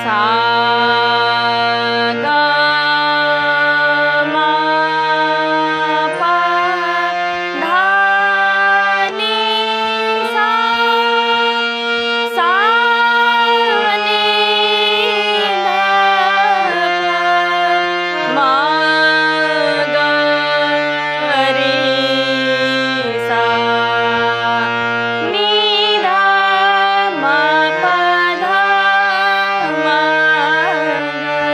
सा ग म प धा नि सा सा नि ध प म ग रे सा नि ध म प ध म ग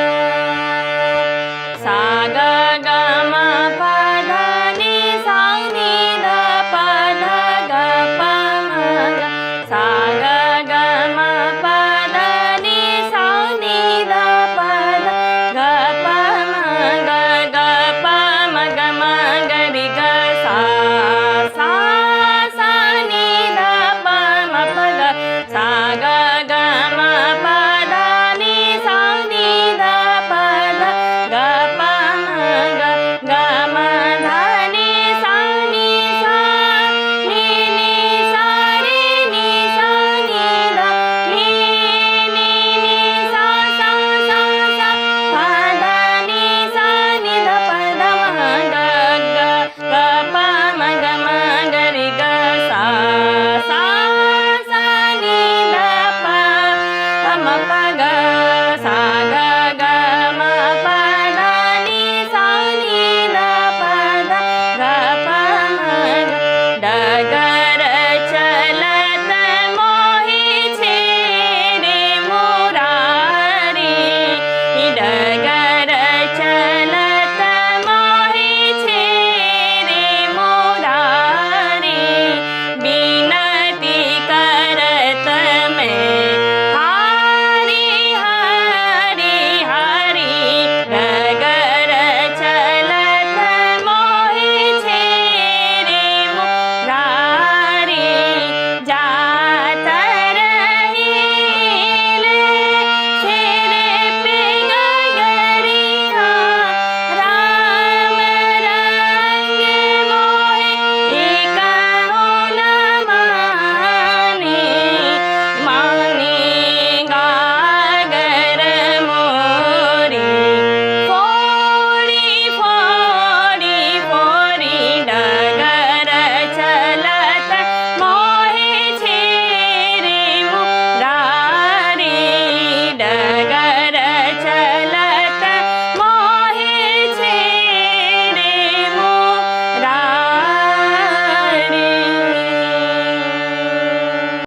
सा ग ग म प ध नि सा नि ध प ध ग प म ग सा ग ग म प ध नि सा नि ध प ध ग प म ग ग प म ग म ग रि ग सा सा सा नि ध प म प ग सा ग ग म प ध नि सा नि ध प ध ग प म ग ग म ध नि सा नि सा नि नि सा रि नि सा नि ध नि नि नि सा सा सा सा प ध नि सा नि ध प ध म ग ग ग प म ग म ग रि ग सा सा सा नि ध प म प ग